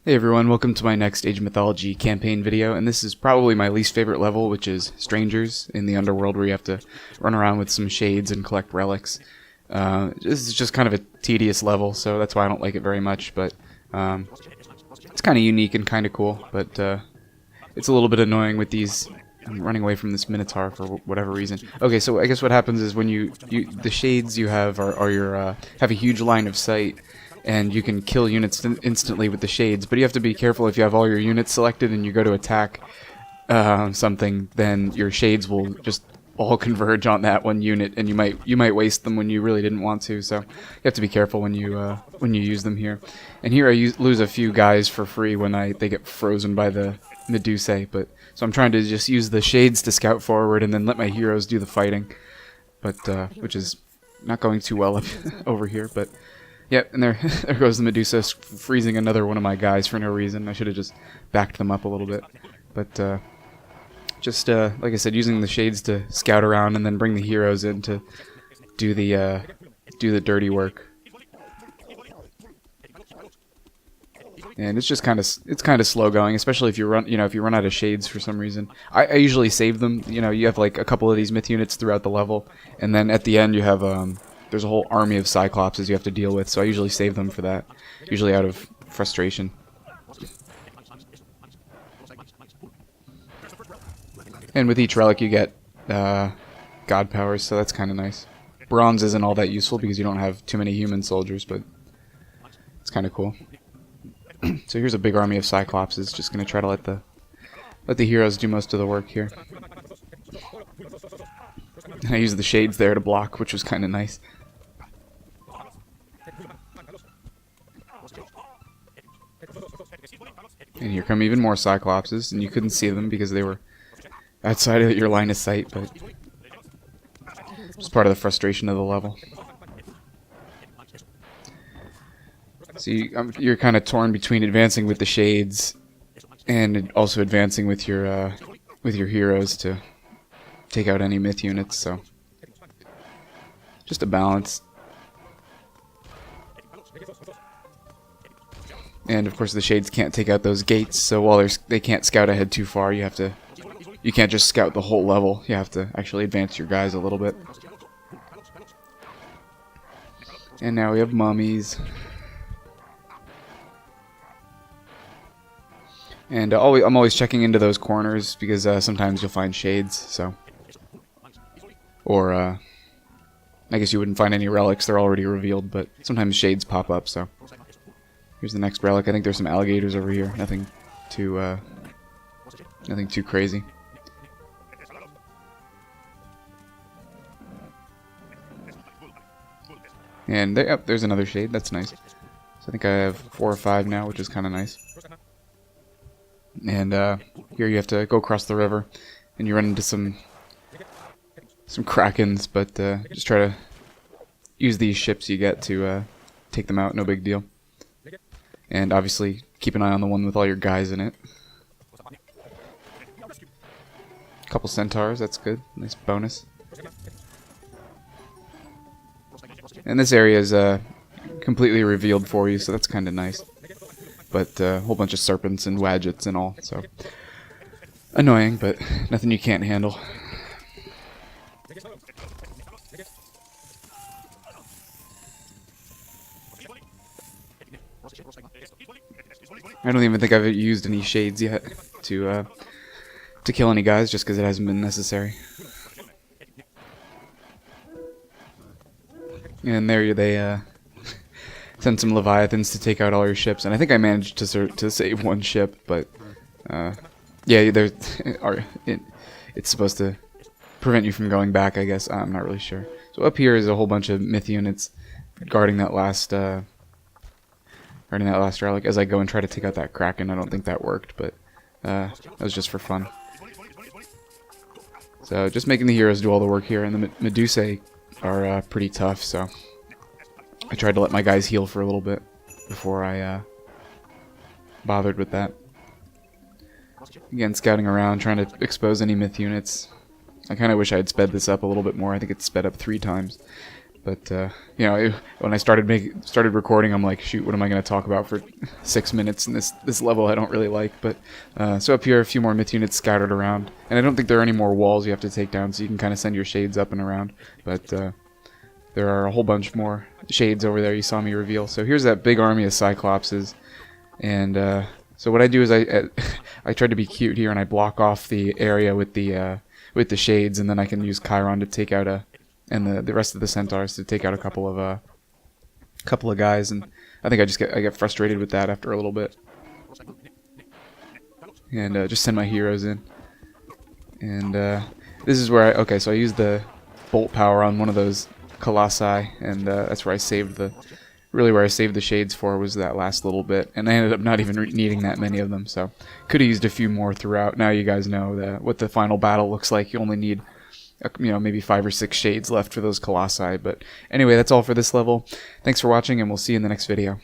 Hey everyone, welcome to my next Age of Mythology campaign video, and this is probably my least favorite level, which is Strangers in the Underworld, where you have to run around with some shades and collect relics. This is just kind of a tedious level, so that's why I don't like it very much, but it's kind of unique and kind of cool, but it's a little bit annoying with these. I'm running away from this Minotaur for whatever reason. Okay, so I guess what happens is when the shades you have have a huge line of sight, and you can kill units instantly with the shades, but you have to be careful. If you have all your units selected and you go to attack something, then your shades will just all converge on that one unit, and you might waste them when you really didn't want to. So you have to be careful when you use them here. And here I lose a few guys for free when they get frozen by the Medusae, but so I'm trying to just use the shades to scout forward and then let my heroes do the fighting, but which is not going too well over here, but. Yep, and there goes the Medusa freezing another one of my guys for no reason. I should have just backed them up a little bit. But like I said, using the shades to scout around and then bring the heroes in to do the dirty work. And it's just kind of slow going, especially if you run out of shades for some reason. I usually save them. You have like a couple of these myth units throughout the level, and then at the end you have there's a whole army of Cyclopses you have to deal with, so I usually save them for that, usually out of frustration. And with each relic you get god powers, so that's kind of nice. Bronze isn't all that useful because you don't have too many human soldiers, but it's kind of cool. So here's a big army of Cyclopses, just going to try to let the heroes do most of the work here. And I used the shades there to block, which was kind of nice. And here come even more Cyclopses, and you couldn't see them because they were outside of your line of sight, but it's part of the frustration of the level. So you're kind of torn between advancing with the shades and also advancing with your heroes to take out any myth units, so just a balance. And of course the shades can't take out those gates, so while they can't scout ahead too far, you can't just scout the whole level. You have to actually advance your guys a little bit. And now we have mummies. And I'm always checking into those corners because sometimes you'll find shades, so. Or, I guess you wouldn't find any relics, they're already revealed, but sometimes shades pop up, so. Here's the next relic. I think there's some alligators over here. Nothing too crazy. And there's another shade, that's nice. So I think I have 4 or 5 now, which is kind of nice. And here you have to go across the river, and you run into some krakens, but just try to use these ships you get to take them out, no big deal. And obviously keep an eye on the one with all your guys in it. A couple centaurs, that's good, nice bonus. And this area is completely revealed for you, so that's kind of nice. But a whole bunch of serpents and wadgets and all, so annoying, but nothing you can't handle. I don't even think I've used any shades yet to kill any guys, just because it hasn't been necessary. And there they send some Leviathans to take out all your ships, and I think I managed to save one ship, but yeah, it's supposed to prevent you from going back, I guess. I'm not really sure. So up here is a whole bunch of myth units guarding that last relic as I go and try to take out that Kraken. I don't think that worked, but that was just for fun. So just making the heroes do all the work here, and the Medusae are pretty tough, so I tried to let my guys heal for a little bit before I bothered with that. Again, scouting around, trying to expose any myth units. I kind of wish I had sped this up a little bit more. I think it's sped up 3 times. But when I started recording, I'm like, shoot, what am I going to talk about for 6 minutes in this level I don't really like. But so up here, a few more myth units scattered around, and I don't think there are any more walls you have to take down, so you can kind of send your shades up and around. But there are a whole bunch more shades over there you saw me reveal. So here's that big army of Cyclopses, and so what I do is I tried to be cute here, and I block off the area with the shades, and then I can use Chiron to take out and the rest of the centaurs to take out a couple of guys, and I think I get frustrated with that after a little bit, and just send my heroes in. And this is where so I used the bolt power on one of those colossi, and that's where I saved where I saved the shades for was that last little bit, and I ended up not even needing that many of them, so could have used a few more throughout. Now you guys know what the final battle looks like. You only need maybe 5 or 6 shades left for those colossi. But anyway, that's all for this level. Thanks for watching, and we'll see you in the next video.